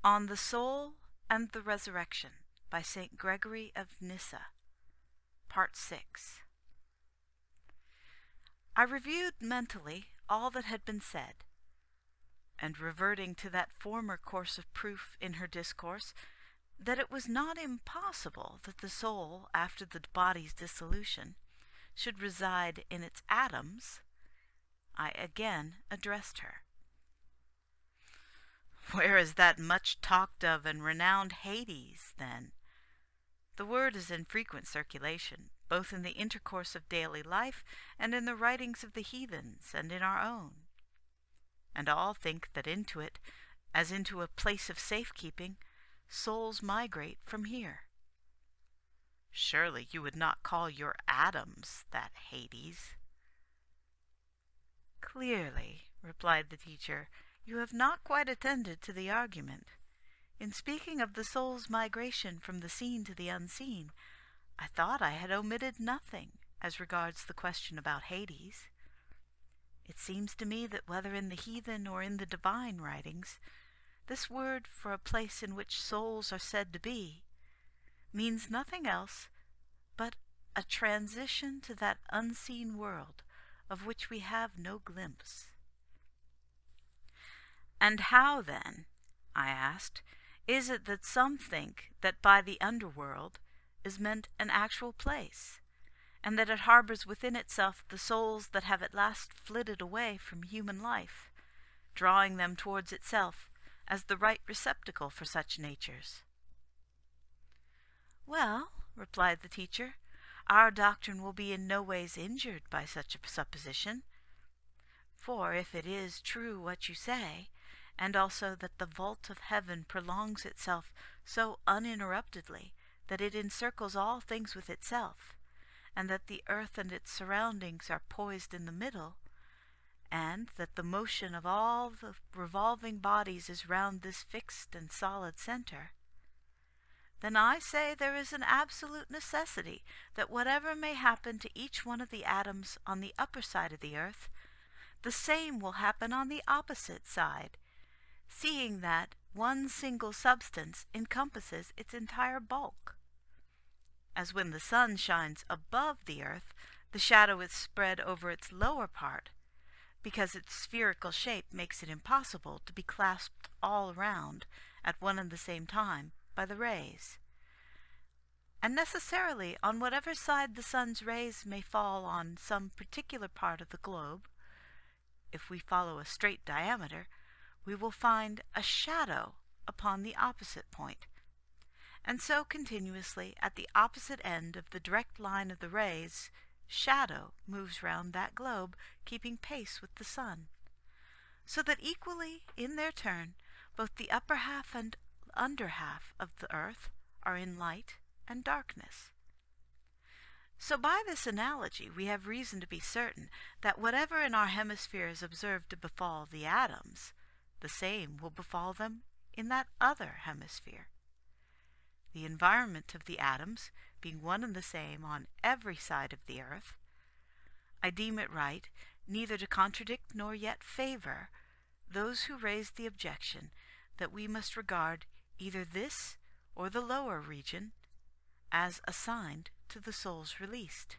On the Soul and the Resurrection by Saint Gregory of Nyssa, Part 6. I reviewed mentally all that had been said, and reverting to that former course of proof in her discourse, that it was not impossible that the soul, after the body's dissolution, should reside in its atoms, I again addressed her. Where is that much talked of and renowned Hades, then? The word is in frequent circulation, both in the intercourse of daily life and in the writings of the heathens and in our own. And all think that into it, as into a place of safekeeping, souls migrate from here. Surely you would not call your atoms that Hades? Clearly, replied the teacher, you have not quite attended to the argument. In speaking of the soul's migration from the seen to the unseen, I thought I had omitted nothing as regards the question about Hades. It seems to me that whether in the heathen or in the divine writings, this word for a place in which souls are said to be means nothing else but a transition to that unseen world of which we have no glimpse. And how, then, I asked, is it that some think that by the underworld is meant an actual place, and that it harbors within itself the souls that have at last flitted away from human life, drawing them towards itself as the right receptacle for such natures? Well, replied the teacher, our doctrine will be in no ways injured by such a supposition. For if it is true what you say, and also that the vault of heaven prolongs itself so uninterruptedly that it encircles all things with itself, and that the earth and its surroundings are poised in the middle, and that the motion of all the revolving bodies is round this fixed and solid centre, then I say there is an absolute necessity that whatever may happen to each one of the atoms on the upper side of the earth, the same will happen on the opposite side, seeing that one single substance encompasses its entire bulk. As when the sun shines above the earth, the shadow is spread over its lower part, because its spherical shape makes it impossible to be clasped all round at one and the same time by the rays. And necessarily, on whatever side the sun's rays may fall on some particular part of the globe, if we follow a straight diameter, we will find a shadow upon the opposite point, and so continuously at the opposite end of the direct line of the rays, shadow moves round that globe, keeping pace with the sun, so that equally in their turn both the upper half and under half of the earth are in light and darkness. So by this analogy we have reason to be certain that whatever in our hemisphere is observed to befall the atoms, the same will befall them in that other hemisphere. The environment of the atoms being one and the same on every side of the earth, I deem it right neither to contradict nor yet favor those who raise the objection that we must regard either this or the lower region as assigned to the souls released.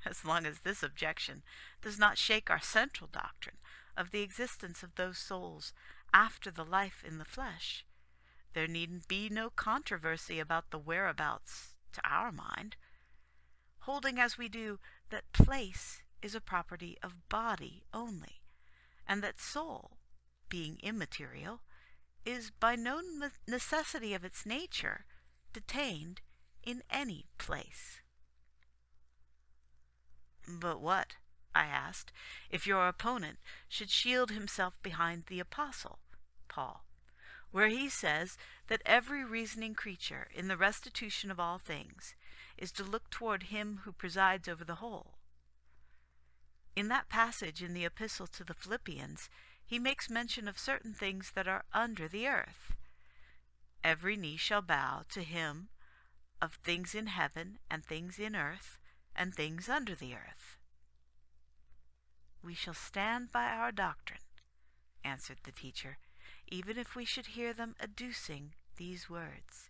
As long as this objection does not shake our central doctrine of the existence of those souls after the life in the flesh, there need be no controversy about the whereabouts to our mind, holding as we do that place is a property of body only, and that soul, being immaterial, is by no necessity of its nature detained in any place. But what, I asked, if your opponent should shield himself behind the Apostle, Paul, where he says that every reasoning creature in the restitution of all things is to look toward him who presides over the whole? In that passage in the Epistle to the Philippians, he makes mention of certain things that are under the earth. Every knee shall bow to him of things in heaven and things in earth and things under the earth. We shall stand by our doctrine, answered the teacher, even if we should hear them adducing these words.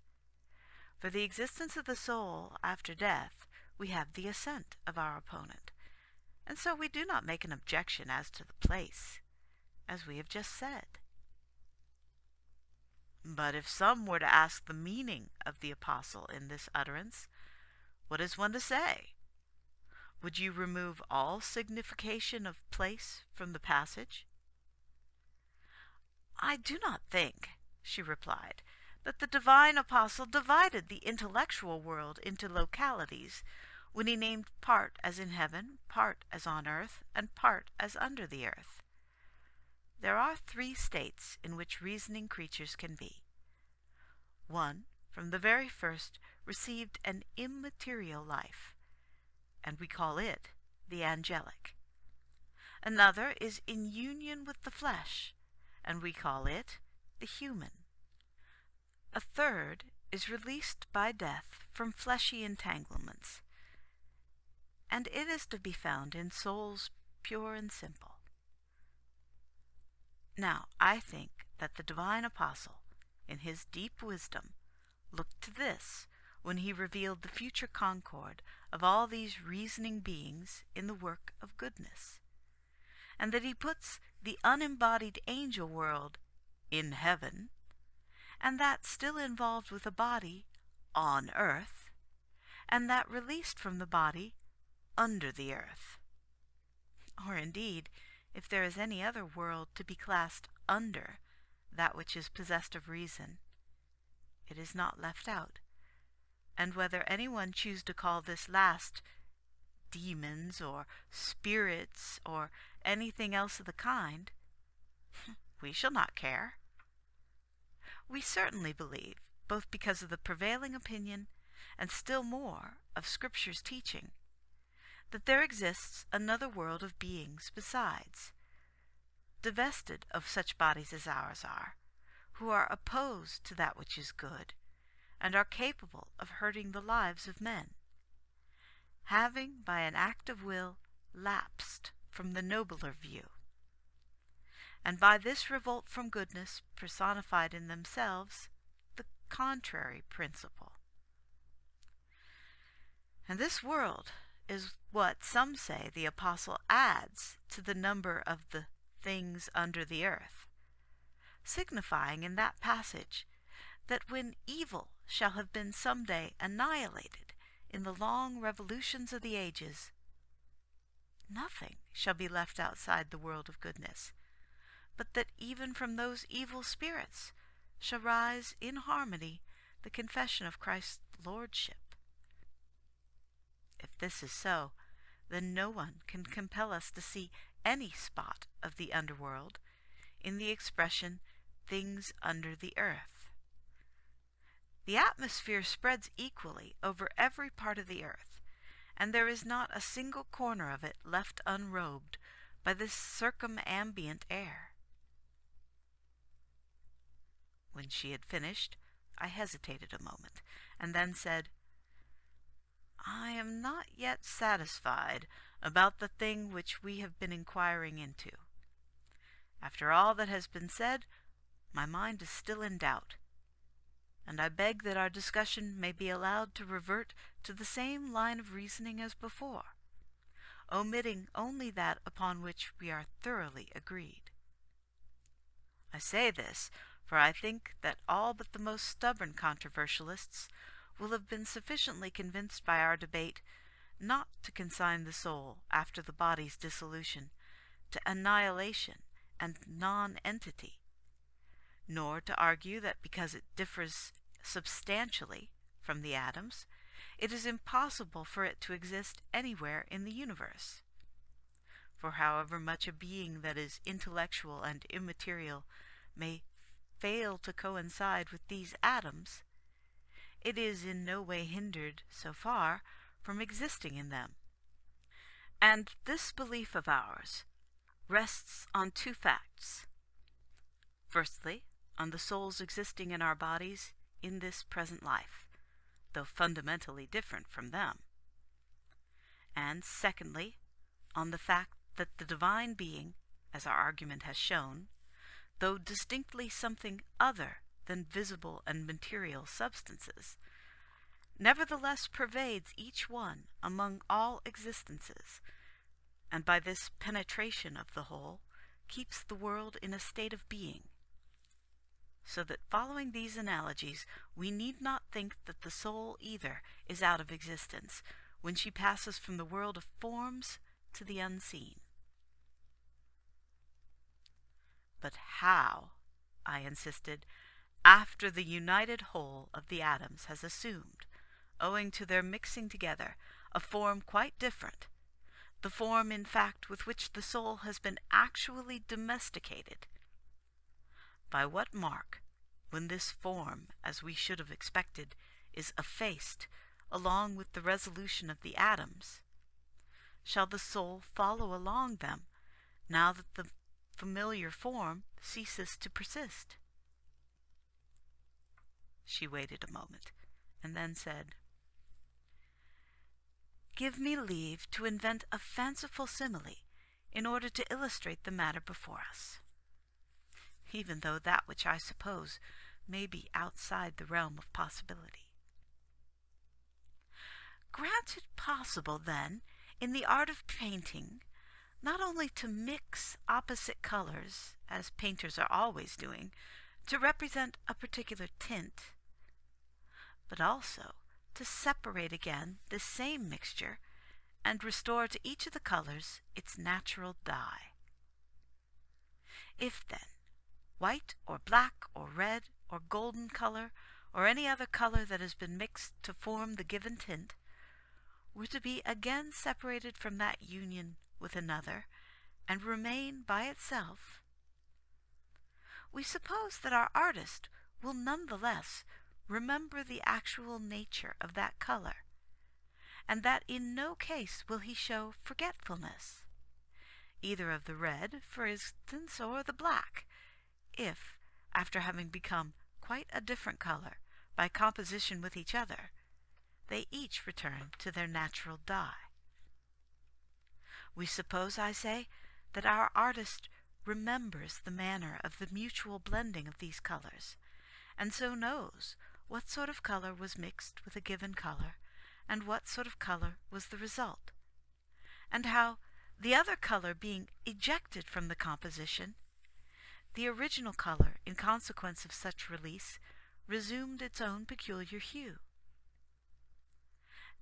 For the existence of the soul after death, we have the assent of our opponent, and so we do not make an objection as to the place, as we have just said. But if some were to ask the meaning of the apostle in this utterance, what is one to say? Would you remove all signification of place from the passage? I do not think, she replied, that the divine apostle divided the intellectual world into localities when he named part as in heaven, part as on earth, and part as under the earth. There are 3 states in which reasoning creatures can be. One, from the very first, received an immaterial life, and we call it the angelic. Another is in union with the flesh, and we call it the human. A third is released by death from fleshy entanglements, and it is to be found in souls pure and simple. Now, I think that the divine apostle, in his deep wisdom, looked to this when he revealed the future concord of all these reasoning beings in the work of goodness, and that he puts the unembodied angel world in heaven, and that still involved with a body on earth, and that released from the body under the earth. Or indeed, if there is any other world to be classed under that which is possessed of reason, it is not left out, and whether anyone choose to call this last demons or spirits or anything else of the kind, we shall not care. We certainly believe, both because of the prevailing opinion and still more of Scripture's teaching, that there exists another world of beings besides, divested of such bodies as ours are, who are opposed to that which is good, and are capable of hurting the lives of men, having by an act of will lapsed from the nobler view, and by this revolt from goodness personified in themselves the contrary principle. And this world is what some say the apostle adds to the number of the things under the earth, signifying in that passage that when evil shall have been some day annihilated in the long revolutions of the ages, nothing shall be left outside the world of goodness, but that even from those evil spirits shall rise in harmony the confession of Christ's lordship. If this is so, then no one can compel us to see any spot of the underworld in the expression things under the earth. The atmosphere spreads equally over every part of the earth, and there is not a single corner of it left unrobed by this circumambient air. When she had finished, I hesitated a moment, and then said, I am not yet satisfied about the thing which we have been inquiring into. After all that has been said, my mind is still in doubt, and I beg that our discussion may be allowed to revert to the same line of reasoning as before, omitting only that upon which we are thoroughly agreed. I say this, for I think that all but the most stubborn controversialists will have been sufficiently convinced by our debate not to consign the soul, after the body's dissolution, to annihilation and non-entity, nor to argue that because it differs substantially from the atoms, it is impossible for it to exist anywhere in the universe. For however much a being that is intellectual and immaterial may fail to coincide with these atoms, it is in no way hindered, so far, from existing in them. And this belief of ours rests on 2 facts. Firstly, on the souls existing in our bodies in this present life, though fundamentally different from them. And secondly, on the fact that the divine being, as our argument has shown, though distinctly something other than visible and material substances, nevertheless pervades each one among all existences, and by this penetration of the whole keeps the world in a state of being. So that following these analogies, we need not think that the soul either is out of existence when she passes from the world of forms to the unseen. But how, I insisted, after the united whole of the atoms has assumed, owing to their mixing together, a form quite different, the form, in fact, with which the soul has been actually domesticated, by what mark, when this form, as we should have expected, is effaced along with the resolution of the atoms, shall the soul follow along them, now that the familiar form ceases to persist? She waited a moment, and then said, "Give me leave to invent a fanciful simile in order to illustrate the matter before us, even though that which I suppose may be outside the realm of possibility. Grant it possible, then, in the art of painting, not only to mix opposite colors, as painters are always doing, to represent a particular tint, but also to separate again this same mixture and restore to each of the colors its natural dye. If, then, white or black or red or golden color or any other color that has been mixed to form the given tint were to be again separated from that union with another and remain by itself, we suppose that our artist will none the less remember the actual nature of that color, and that in no case will he show forgetfulness, either of the red, for instance, or the black, if, after having become quite a different color by composition with each other, they each return to their natural dye. We suppose, I say, that our artist remembers the manner of the mutual blending of these colors, and so knows what sort of color was mixed with a given color, and what sort of color was the result, and how, the other color being ejected from the composition, the original color, in consequence of such release, resumed its own peculiar hue.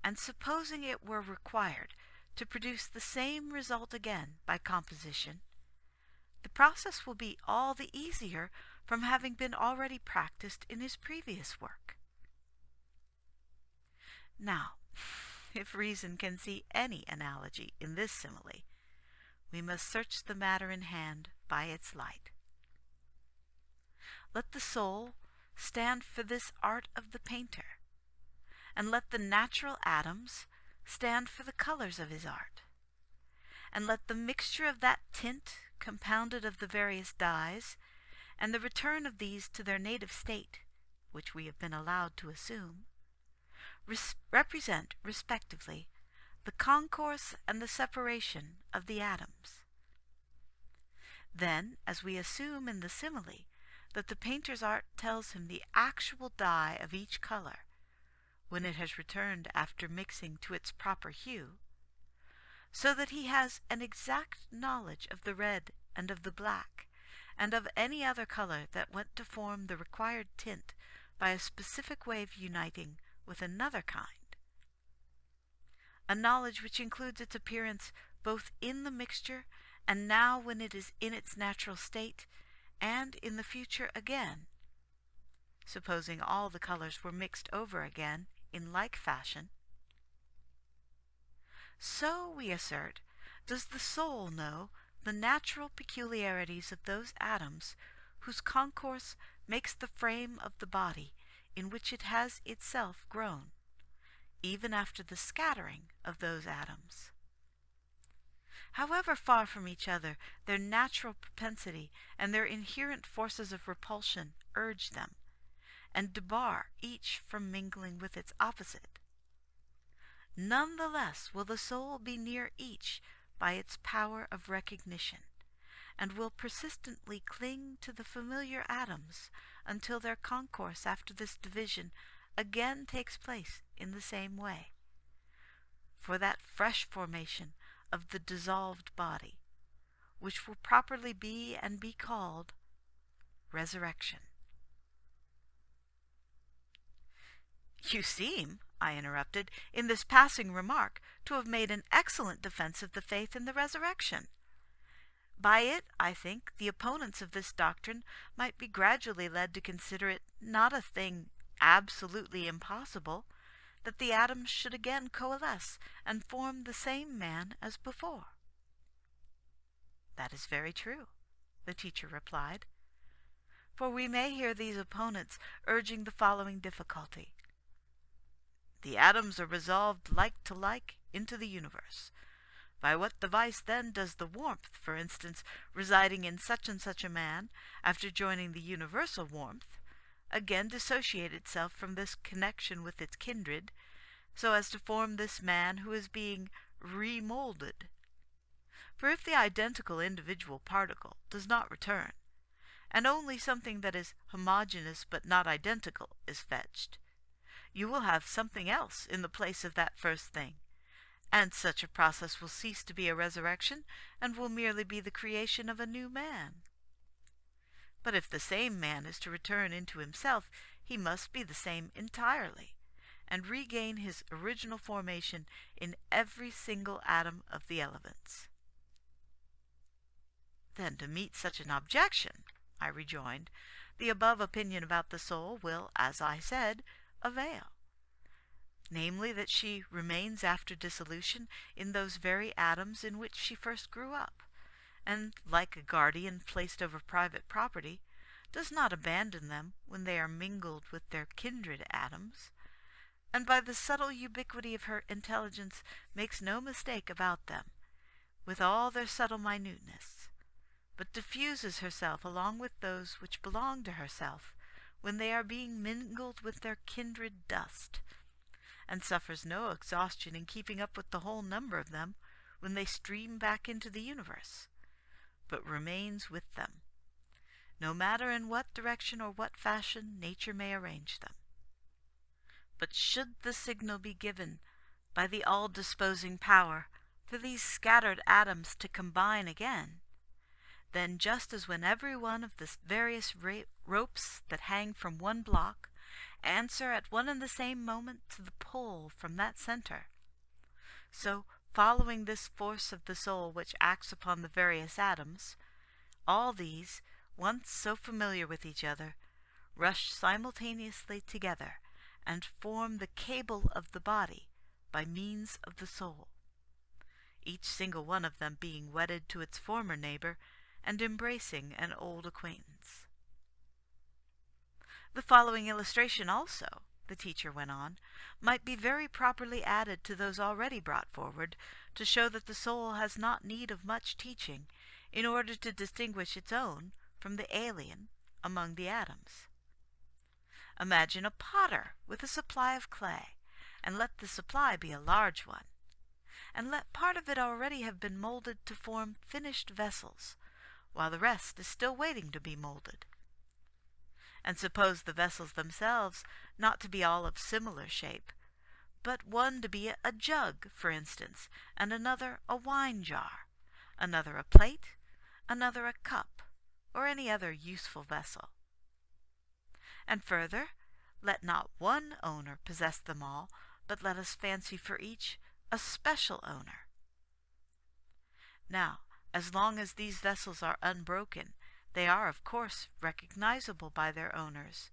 And supposing it were required to produce the same result again by composition, the process will be all the easier from having been already practiced in his previous work. Now, if reason can see any analogy in this simile, we must search the matter in hand by its light. Let the soul stand for this art of the painter, and let the natural atoms stand for the colors of his art, and let the mixture of that tint compounded of the various dyes, and the return of these to their native state, which we have been allowed to assume, represent, respectively, the concourse and the separation of the atoms. Then, as we assume in the simile that the painter's art tells him the actual dye of each color, when it has returned after mixing to its proper hue, so that he has an exact knowledge of the red and of the black, and of any other color that went to form the required tint by a specific way of uniting with another kind, a knowledge which includes its appearance both in the mixture and now when it is in its natural state, and in the future again, supposing all the colors were mixed over again in like fashion. So, we assert, does the soul know the natural peculiarities of those atoms whose concourse makes the frame of the body in which it has itself grown, even after the scattering of those atoms. However far from each other their natural propensity and their inherent forces of repulsion urge them, and debar each from mingling with its opposite, none the less will the soul be near each by its power of recognition, and will persistently cling to the familiar atoms until their concourse after this division again takes place in the same way, for that fresh formation of the dissolved body, which will properly be and be called resurrection. You seem, I interrupted, in this passing remark to have made an excellent defense of the faith in the resurrection. By it, I think, the opponents of this doctrine might be gradually led to consider it not a thing absolutely impossible, that the atoms should again coalesce and form the same man as before. That is very true, the teacher replied, for we may hear these opponents urging the following difficulty. The atoms are resolved like to like into the universe. By what device, then, does the warmth, for instance, residing in such and such a man, after joining the universal warmth, again dissociate itself from this connection with its kindred, so as to form this man who is being remoulded? For if the identical individual particle does not return, and only something that is homogeneous but not identical is fetched, you will have something else in the place of that first thing, and such a process will cease to be a resurrection, and will merely be the creation of a new man. But if the same man is to return into himself, he must be the same entirely, and regain his original formation in every single atom of the elements. Then to meet such an objection, I rejoined, the above opinion about the soul will, as I said, avail, namely that she remains after dissolution in those very atoms in which she first grew up, and, like a guardian placed over private property, does not abandon them when they are mingled with their kindred atoms, and by the subtle ubiquity of her intelligence makes no mistake about them, with all their subtle minuteness, but diffuses herself along with those which belong to herself when they are being mingled with their kindred dust, and suffers no exhaustion in keeping up with the whole number of them when they stream back into the universe, but remains with them, no matter in what direction or what fashion nature may arrange them. But should the signal be given by the all-disposing power for these scattered atoms to combine again, then just as when every one of the various ropes that hang from one block answer at one and the same moment to the pull from that center, so, following this force of the soul which acts upon the various atoms, all these, once so familiar with each other, rush simultaneously together and form the cable of the body by means of the soul, each single one of them being wedded to its former neighbor and embracing an old acquaintance. The following illustration also, the teacher went on, might be very properly added to those already brought forward, to show that the soul has not need of much teaching in order to distinguish its own from the alien among the atoms. Imagine a potter with a supply of clay, and let the supply be a large one, and let part of it already have been molded to form finished vessels, while the rest is still waiting to be molded. And suppose the vessels themselves not to be all of similar shape, but one to be a jug, for instance, and another a wine jar, another a plate, another a cup, or any other useful vessel. And further, let not one owner possess them all, but let us fancy for each a special owner. Now, as long as these vessels are unbroken, they are, of course, recognizable by their owners,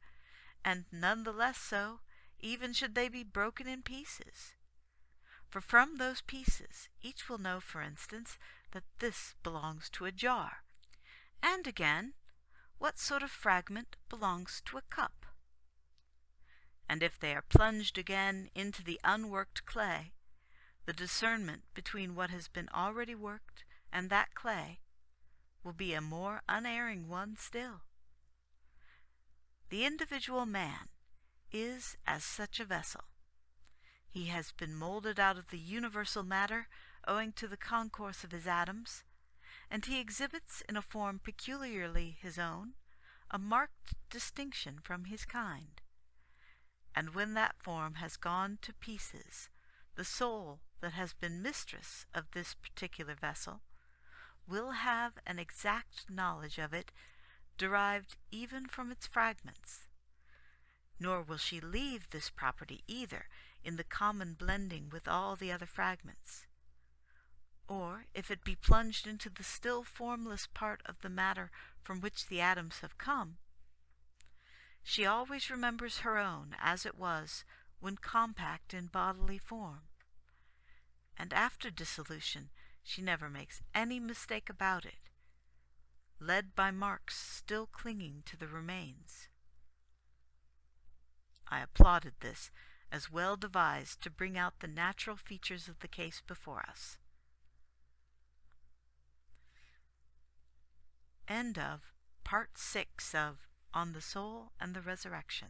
and none the less so, even should they be broken in pieces. For from those pieces each will know, for instance, that this belongs to a jar, and again, what sort of fragment belongs to a cup. And if they are plunged again into the unworked clay, the discernment between what has been already worked and that clay will be a more unerring one still. The individual man is as such a vessel. He has been molded out of the universal matter owing to the concourse of his atoms, and he exhibits in a form peculiarly his own a marked distinction from his kind. And when that form has gone to pieces, the soul that has been mistress of this particular vessel will have an exact knowledge of it, derived even from its fragments. Nor will she leave this property either in the common blending with all the other fragments. Or, if it be plunged into the still formless part of the matter from which the atoms have come, she always remembers her own as it was when compact in bodily form, and after dissolution she never makes any mistake about it, led by marks still clinging to the remains. I applauded this as well devised to bring out the natural features of the case before us. End of Part 6 of On the Soul and the Resurrection.